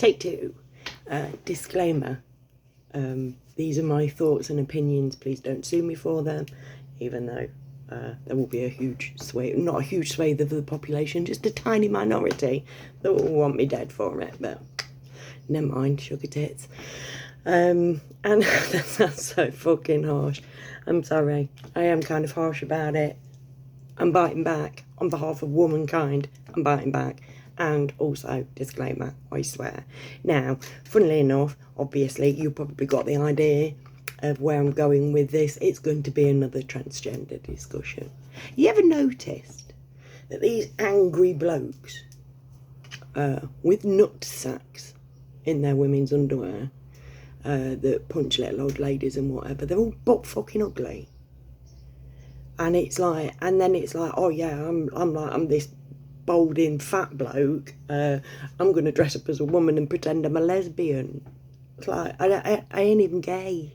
Take two. Disclaimer. These are my thoughts and opinions. Please don't sue me for them, even though there will be a huge swathe, not a huge swathe of the population, just a tiny minority that will want me dead for it, but never mind, sugar tits. And that sounds so fucking harsh. I'm sorry. I am kind of harsh about it. I'm biting back. On behalf of womankind, I'm biting back. And also, disclaimer, I swear. Now, funnily enough, obviously, you probably got the idea of where I'm going with this. It's going to be another transgender discussion. You ever noticed that these angry blokes with nut sacks in their women's underwear that punch little old ladies and whatever, they're all butt fucking ugly. And it's like, and then it's like, oh yeah, I'm this balding fat bloke. I'm going to dress up as a woman and pretend I'm a lesbian. It's like, I ain't even gay.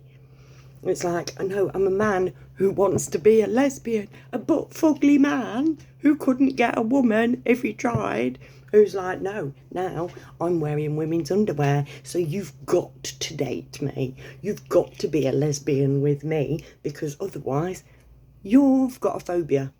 It's like, I know, I'm a man who wants to be a lesbian, a butt fugly man who couldn't get a woman if he tried, who's like, no, now I'm wearing women's underwear, so you've got to date me. You've got to be a lesbian with me, because otherwise you've got a phobia.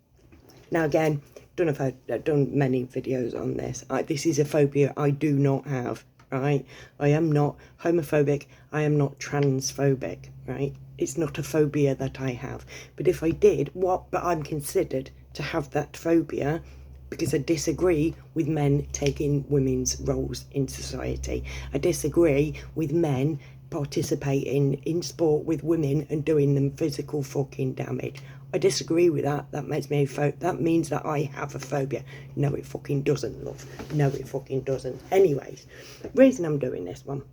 Now again, I've done many videos on this. This is a phobia I do not have, right? I am not homophobic. I am not transphobic, right? It's not a phobia that I have. But if I did, but I'm considered to have that phobia because I disagree with men taking women's roles in society. I disagree with men participating in sport with women and doing them physical fucking damage. I disagree with that. That makes me that means that I have a phobia. No, it fucking doesn't, love. No, it fucking doesn't. Anyways, the reason I'm doing this one,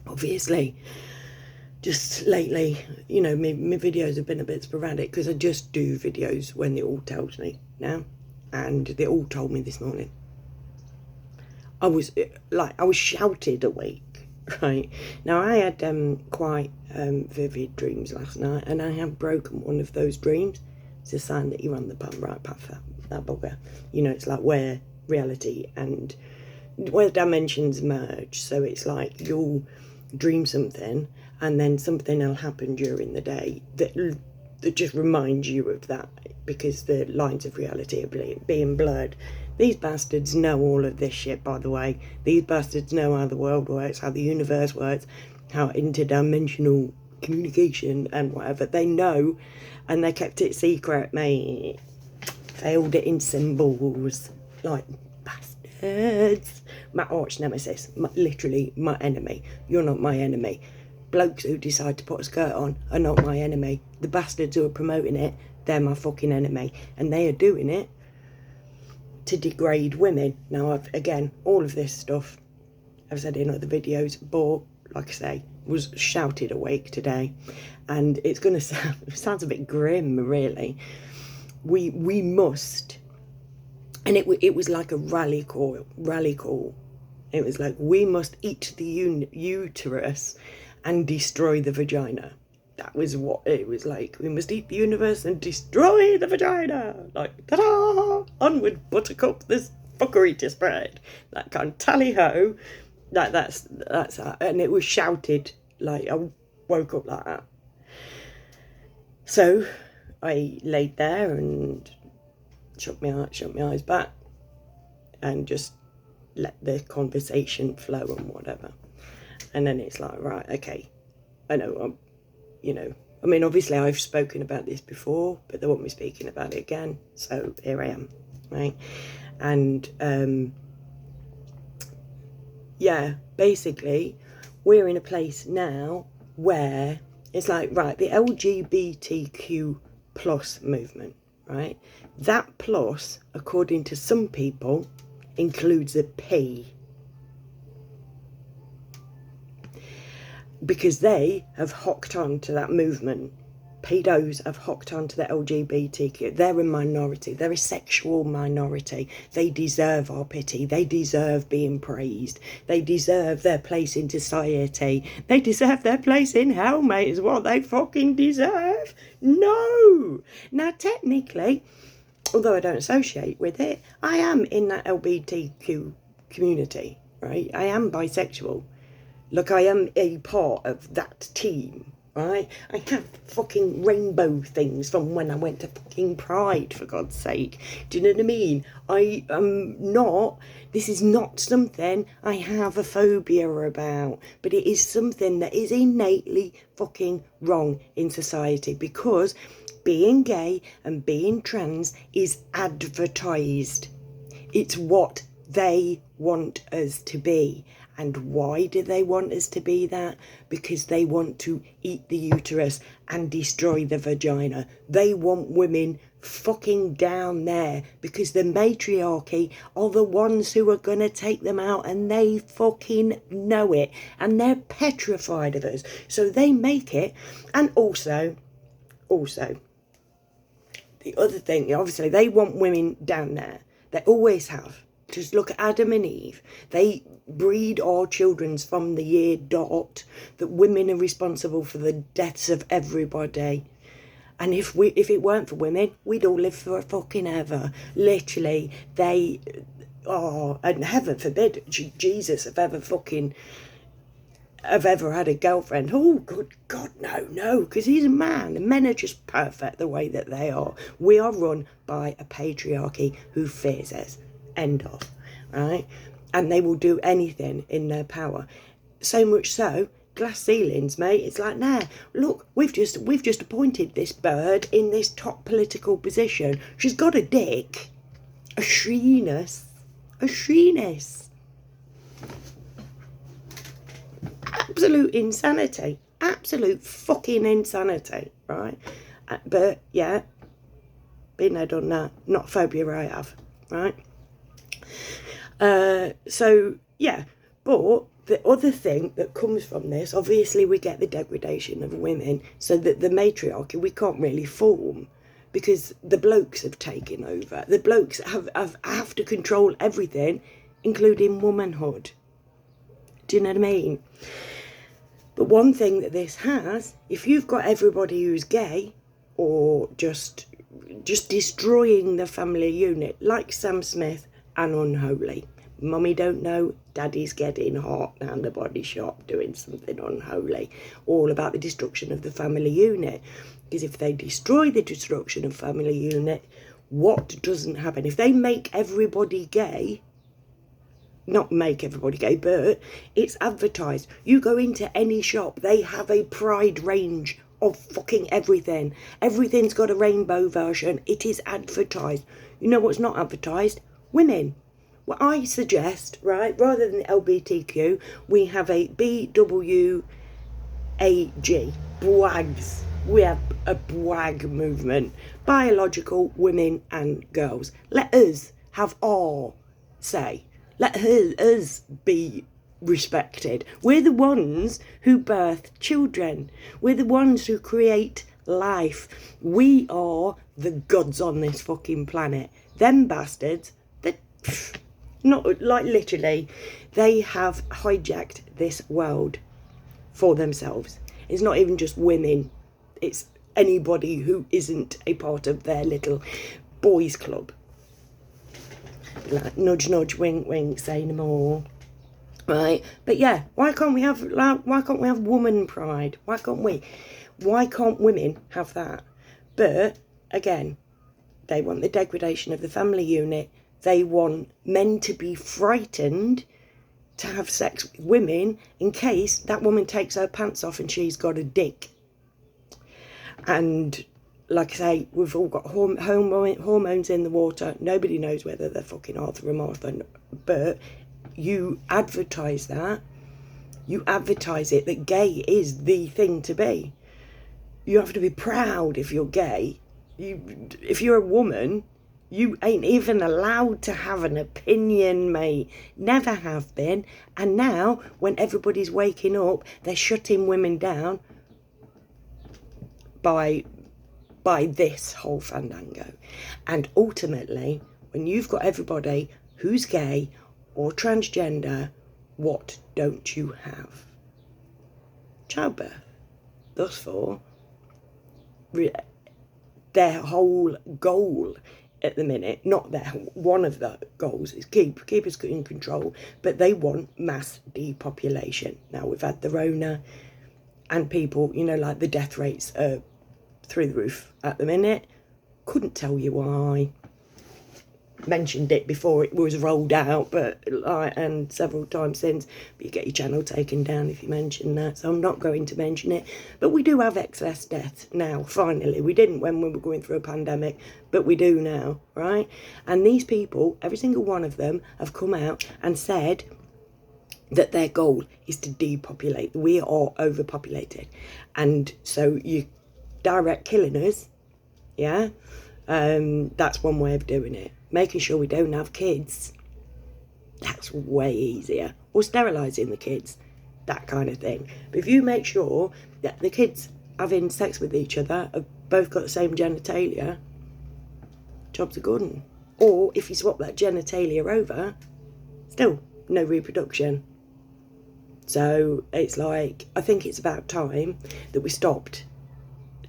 obviously, just lately, you know, my videos have been a bit sporadic because I just do videos when it all tells me now, and they all told me this morning. I was shouted awake. Right, now I had quite vivid dreams last night, and I have broken one of those dreams. It's a sign that you're on the right path, that bugger. You know, it's like where reality and where dimensions merge. So it's like you'll dream something and then something will happen during the day that just reminds you of that, because the lines of reality are being blurred. These bastards know all of this shit, by the way. These bastards know how the world works, how the universe works, how interdimensional communication and whatever. They know, and they kept it secret, mate. Failed it in symbols. Like, bastards. My arch nemesis. Literally my enemy. You're not my enemy. Blokes who decide to put a skirt on are not my enemy. The bastards who are promoting it, they're my fucking enemy. And they are doing it to degrade women. Now, again, all of this stuff I've said in other videos, but like I say, was shouted awake today, and it's gonna sound, it sounds a bit grim, really. We must, and it was like a rally call. It was like, we must eat the uterus and destroy the vagina. That was what it was like. We must eat the universe and destroy the vagina. Like, ta-da! Onward, buttercup, there's fuckery to spread. That kind of tally-ho. That's that. And it was shouted, like, I woke up like that. So, I laid there and shut my eyes back and just let the conversation flow and whatever. And then it's like, right, okay, I know, you know, I mean, obviously I've spoken about this before, but they want me speaking about it again. So here I am, right? And yeah, basically we're in a place now where it's like, right, the LGBTQ plus movement, right? That plus, according to some people, includes a P. Because they have hocked on to that movement. Pedos have hocked on to the LGBTQ. They're a minority. They're a sexual minority. They deserve our pity. They deserve being praised. They deserve their place in society. They deserve their place in hell, mate, is what they fucking deserve. No! Now, technically, although I don't associate with it, I am in that LGBTQ community, right? I am bisexual. Look, I am a part of that team, right? I have fucking rainbow things from when I went to fucking Pride, for God's sake. Do you know what I mean? I am not, this is not something I have a phobia about, but it is something that is innately fucking wrong in society, because being gay and being trans is advertised. It's what they want us to be. And why do they want us to be that? Because they want to eat the uterus and destroy the vagina. They want women fucking down there, because the matriarchy are the ones who are going to take them out, and they fucking know it. And they're petrified of us. So they make it. And also, the other thing, obviously, they want women down there. They always have. Just look at Adam and Eve. They breed our children from the year dot that women are responsible for the deaths of everybody. And if it weren't for women, we'd all live for fucking ever. Literally, they are, and heaven forbid, Jesus have ever had a girlfriend. Oh, good God, no, because he's a man, and men are just perfect the way that they are. We are run by a patriarchy who fears us. End of, right? And they will do anything in their power. So much so, glass ceilings, mate. It's like, nah, look, we've just appointed this bird in this top political position. She's got a dick, a sheeness. Absolute insanity, absolute fucking insanity, right? But yeah, been there, done that. Not phobia I have, right? So yeah, but the other thing that comes from this, obviously we get the degradation of women, so that the matriarchy we can't really form, because the blokes have taken over. The blokes have to control everything, including womanhood. Do you know what I mean? But one thing that this has, if you've got everybody who's gay, or just destroying the family unit, like Sam Smith and Unholy. Mummy don't know, Daddy's getting hot down the body shop doing something unholy. All about the destruction of the family unit. Because if they destroy the destruction of family unit, what doesn't happen? If they make everybody gay, not make everybody gay, but it's advertised. You go into any shop, they have a Pride range of fucking everything. Everything's got a rainbow version. It is advertised. You know what's not advertised? Women. Well, I suggest, right, rather than LBTQ, we have a BWAG, BWAGs. We have a BWAG movement. Biological women and girls. Let us have our say. Let us be respected. We're the ones who birth children. We're the ones who create life. We are the gods on this fucking planet. Them bastards, they not like literally, they have hijacked this world for themselves. It's not even just women, it's anybody who isn't a part of their little boys club. Like nudge nudge, wink wink, say no more. Right? But yeah, why can't we have woman pride? Why can't women have that? But again, they want the degradation of the family unit. They want men to be frightened to have sex with women in case that woman takes her pants off and she's got a dick. And like I say, we've all got hormones in the water. Nobody knows whether they're fucking Arthur or Martha, but you advertise that. You advertise it that gay is the thing to be. You have to be proud if you're gay. If you're a woman, you ain't even allowed to have an opinion, mate. Never have been. And now, when everybody's waking up, they're shutting women down by this whole fandango. And ultimately, when you've got everybody who's gay or transgender, what don't you have? Childbirth. Thus far, their whole goal at the minute. Not their one of the goals is keep us in control, but they want mass depopulation. Now we've had the Rona, and people, you know, like the death rates are through the roof at the minute. Couldn't tell you why. Mentioned it before it was rolled out, but and several times since, but you get your channel taken down if you mention that, so I'm not going to mention it. But we do have excess death now, finally. We didn't when we were going through a pandemic, but we do now, right? And these people, every single one of them, have come out and said that their goal is to depopulate. We are overpopulated, and so you direct killing us, yeah. That's one way of doing it. Making sure we don't have kids, that's way easier. Or sterilising the kids, that kind of thing. But if you make sure that the kids having sex with each other have both got the same genitalia, job's a good one. Or if you swap that genitalia over, still no reproduction. So it's like, I think it's about time that we stopped.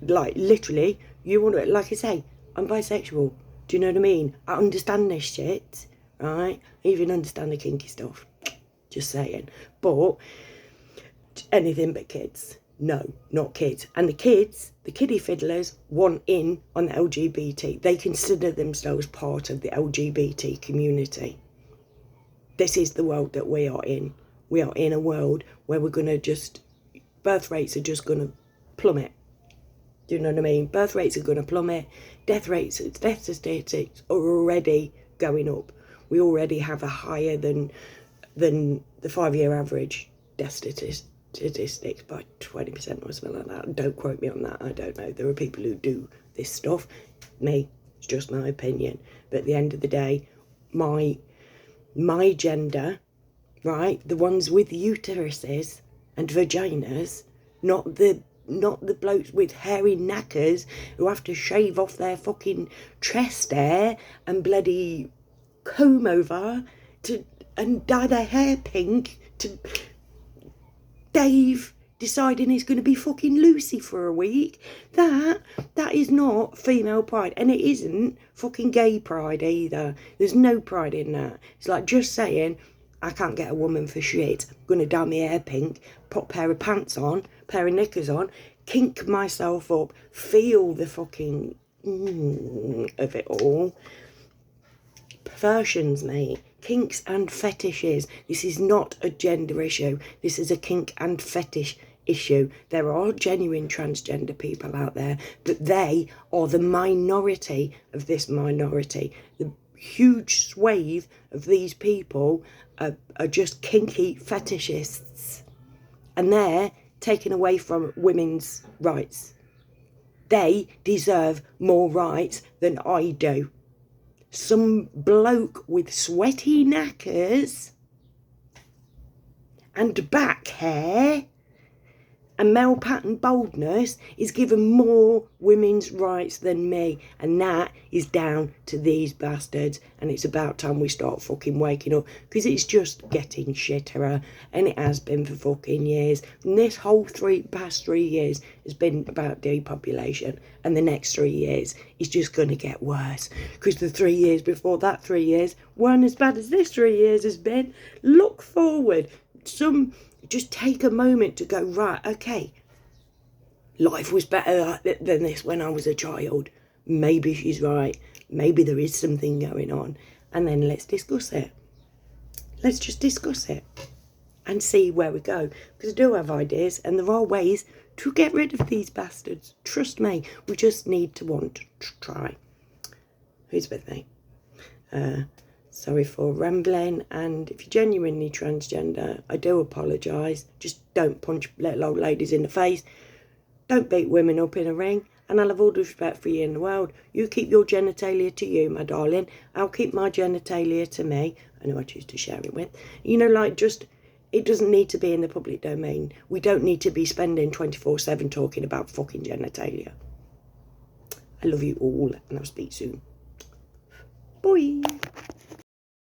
Like, literally, you want to, like I say, I'm bisexual. Do you know what I mean? I understand this shit, right? I even understand the kinky stuff. Just saying. But anything but kids. No, not kids. And the kids, the kiddie fiddlers, want in on the LGBT. They consider themselves part of the LGBT community. This is the world that we are in. We are in a world where we're going to just, birth rates are just going to plummet. Do you know what I mean? Birth rates are going to plummet. Death statistics are already going up. We already have a higher than the 5-year average death statistics by 20% or something like that. Don't quote me on that. I don't know. There are people who do this stuff. Me, it's just my opinion. But at the end of the day, my gender, right? The ones with uteruses and vaginas, not the blokes with hairy knackers who have to shave off their fucking chest hair and bloody comb over and dye their hair pink to Dave deciding he's going to be fucking Lucy for a week. That is not female pride, and it isn't fucking gay pride either. There's no pride in that. It's like just saying, I can't get a woman for shit. I'm going to dye my hair pink, put a pair of pants on, pair of knickers on, kink myself up, feel the fucking of it all. Perversions, mate. Kinks and fetishes. This is not a gender issue. This is a kink and fetish issue. There are genuine transgender people out there, but they are the minority of this minority. The huge swathe of these people are just kinky fetishists, and they're taken away from women's rights. They deserve more rights than I do. Some bloke with sweaty knackers and back hair and male pattern baldness is given more women's rights than me, and that is down to these bastards. And it's about time we start fucking waking up, because it's just getting shitterer, and it has been for fucking years. And this whole past 3 years has been about depopulation, and the next 3 years is just going to get worse, because the 3 years before that 3 years weren't as bad as this 3 years has been. Look forward. Just take a moment to go, right, okay, life was better than this when I was a child. Maybe she's right. Maybe there is something going on. And then let's discuss it. Let's just discuss it and see where we go. Because I do have ideas, and there are ways to get rid of these bastards. Trust me, we just need to want to try. Who's with me? Sorry for rambling, and if you're genuinely transgender, I do apologise. Just don't punch little old ladies in the face. Don't beat women up in a ring, and I'll have all the respect for you in the world. You keep your genitalia to you, my darling. I'll keep my genitalia to me. I know I choose to share it with. You know, like, just, it doesn't need to be in the public domain. We don't need to be spending 24/7 talking about fucking genitalia. I love you all, and I'll speak soon. Bye.